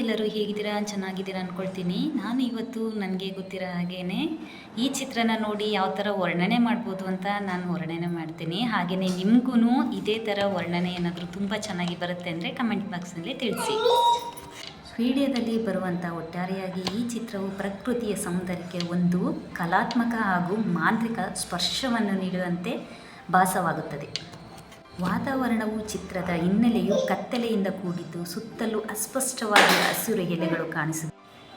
ಎಲ್ಲರೂ ಹೇಗಿದ್ದೀರಾ? ಚೆನ್ನಾಗಿದ್ದೀರಾ ಅಂದ್ಕೊಳ್ತೀನಿ. ನಾನು ಇವತ್ತು ನನಗೆ ಗೊತ್ತಿರೋ ಹಾಗೇ ಈ ಚಿತ್ರನ ನೋಡಿ ಯಾವ ಥರ ವರ್ಣನೆ ಮಾಡ್ಬೋದು ಅಂತ ನಾನು ವರ್ಣನೆ ಮಾಡ್ತೀನಿ. ಹಾಗೆಯೇ ನಿಮಗೂ ಇದೇ ಥರ ವರ್ಣನೆ ಏನಾದರೂ ತುಂಬ ಚೆನ್ನಾಗಿ ಬರುತ್ತೆ ಅಂದರೆ ಕಮೆಂಟ್ ಬಾಕ್ಸ್ನಲ್ಲಿ ತಿಳಿಸಿ. ವಿಡಿಯೋದಲ್ಲಿ ಬರುವಂಥ ಒಟ್ಟಾರೆಯಾಗಿ ಈ ಚಿತ್ರವು ಪ್ರಕೃತಿಯ ಸೌಂದರ್ಯಕ್ಕೆ ಒಂದು ಕಲಾತ್ಮಕ ಹಾಗೂ ಮಾಂತ್ರಿಕ ಸ್ಪರ್ಶವನ್ನು ನೀಡುವಂತೆ ಭಾಸವಾಗುತ್ತದೆ. ವಾತಾವರಣವು ಚಿತ್ರದ ಹಿನ್ನೆಲೆಯು ಕತ್ತಲೆಯಿಂದ ಕೂಡಿದ್ದು ಸುತ್ತಲೂ ಅಸ್ಪಷ್ಟವಾಗಿ ಹಸಿರು ಎಲೆಗಳು ಕಾಣಿಸುತ್ತದೆ.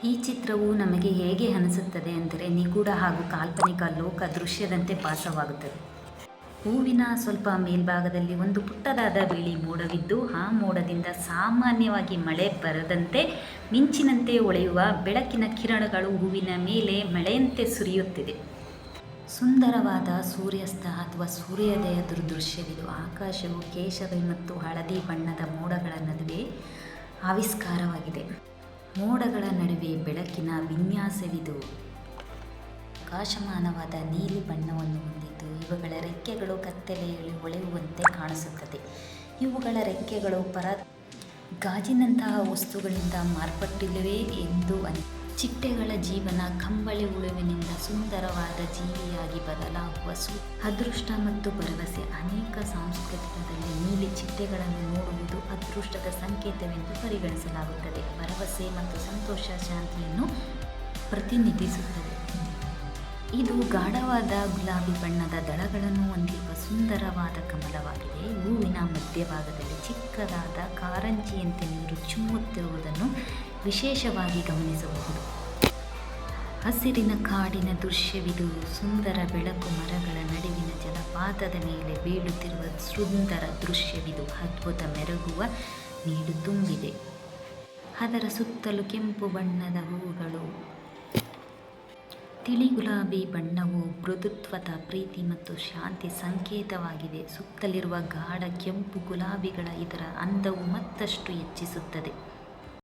ಈ ಚಿತ್ರವು ನಮಗೆ ಹೇಗೆ ಅನಿಸುತ್ತದೆ ಅಂದರೆ ನಿಗೂಢ ಹಾಗೂ ಕಾಲ್ಪನಿಕ ಲೋಕ ದೃಶ್ಯದಂತೆ ಭಾಸವಾಗುತ್ತದೆ. ಹೂವಿನ ಸ್ವಲ್ಪ ಮೇಲ್ಭಾಗದಲ್ಲಿ ಒಂದು ಪುಟ್ಟದಾದ ಬಿಳಿ ಮೋಡವಿದ್ದು ಆ ಮೋಡದಿಂದ ಸಾಮಾನ್ಯವಾಗಿ ಮಳೆ ಬರದಂತೆ ಮಿಂಚಿನಂತೆ ಹೊಳೆಯುವ ಬೆಳಕಿನ ಕಿರಣಗಳು ಹೂವಿನ ಮೇಲೆ ಮಳೆಯಂತೆ ಸುರಿಯುತ್ತಿದೆ. ಸುಂದರವಾದ ಸೂರ್ಯಾಸ್ತ ಅಥವಾ ಸೂರ್ಯೋದಯದ ದೃಶ್ಯವಿದು. ಆಕಾಶವು ಕೇಸರಿ ಮತ್ತು ಹಳದಿ ಬಣ್ಣದ ಮೋಡಗಳ ನಡುವೆ ಆವಿಷ್ಕಾರವಾಗಿದೆ. ಮೋಡಗಳ ನಡುವೆ ಬೆಳಕಿನ ವಿನ್ಯಾಸವಿದು. ಪ್ರಕಾಶಮಾನವಾದ ನೀಲಿ ಬಣ್ಣವನ್ನು ಹೊಂದಿದ್ದು ಇವುಗಳ ರೆಕ್ಕೆಗಳು ಕತ್ತಲೆಯಲ್ಲಿ ಹೊಳೆಯುವಂತೆ ಕಾಣಿಸುತ್ತದೆ. ಇವುಗಳ ರೆಕ್ಕೆಗಳು ಗಾಜಿನಂತಹ ವಸ್ತುಗಳಿಂದ ಮಾರ್ಪಟ್ಟಿಲ್ಲವೇ ಎಂದು ಚಿಟ್ಟೆಗಳ ಜೀವನ ಕಂಬಳಿ ಹುಳುವಿನಿಂದ ಸುಂದರವಾದ ಜೀವಿಯಾಗಿ ಬದಲಾಗುವ ಅದೃಷ್ಟ ಮತ್ತು ಭರವಸೆ. ಅನೇಕ ಸಂಸ್ಕೃತಿಗಳಲ್ಲಿ ನೀಲಿ ಚಿಟ್ಟೆಗಳನ್ನು ನೋಡುವುದು ಅದೃಷ್ಟದ ಸಂಕೇತವೆಂದು ಪರಿಗಣಿಸಲಾಗುತ್ತದೆ. ಭರವಸೆ ಮತ್ತು ಸಂತೋಷ ಶಾಂತಿಯನ್ನು ಪ್ರತಿನಿಧಿಸುತ್ತದೆ. ಇದು ಗಾಢವಾದ ಗುಲಾಬಿ ಬಣ್ಣದ ದಳಗಳನ್ನು ಹೊಂದಿರುವ ಸುಂದರವಾದ ಕಮಲವಾಗಿದೆ. ಹೂವಿನ ಮಧ್ಯಭಾಗದಲ್ಲಿ ಚಿಕ್ಕದಾದ ಕಾರಂಜಿಯಂತೆ ನೀರು ಚಿಮ್ಮುತ್ತಿರುವುದನ್ನು ವಿಶೇಷವಾಗಿ ಗಮನಿಸಬಹುದು. ಹಸಿರಿನ ಕಾಡಿನ ದೃಶ್ಯವಿದು. ಸುಂದರ ಬೆಳಕು ಮರಗಳ ನಡುವಿನ ಜಲಪಾತದ ಮೇಲೆ ಬೀಳುತ್ತಿರುವ ಸುಂದರ ದೃಶ್ಯವಿದು. ಅದ್ಭುತ ಮೆರುಗುವ ನೀರು ತುಂಬಿದೆ. ಅದರ ಸುತ್ತಲೂ ಕೆಂಪು ಬಣ್ಣದ ಹೂವುಗಳು. ತಿಳಿ ಗುಲಾಬಿ ಬಣ್ಣವು ಮೃದುತ್ವದ ಪ್ರೀತಿ ಮತ್ತು ಶಾಂತಿ ಸಂಕೇತವಾಗಿದೆ. ಸುತ್ತಲಿರುವ ಗಾಢ ಕೆಂಪು ಗುಲಾಬಿಗಳ ಇದರ ಅಂದವು ಮತ್ತಷ್ಟು ಹೆಚ್ಚಿಸುತ್ತದೆ.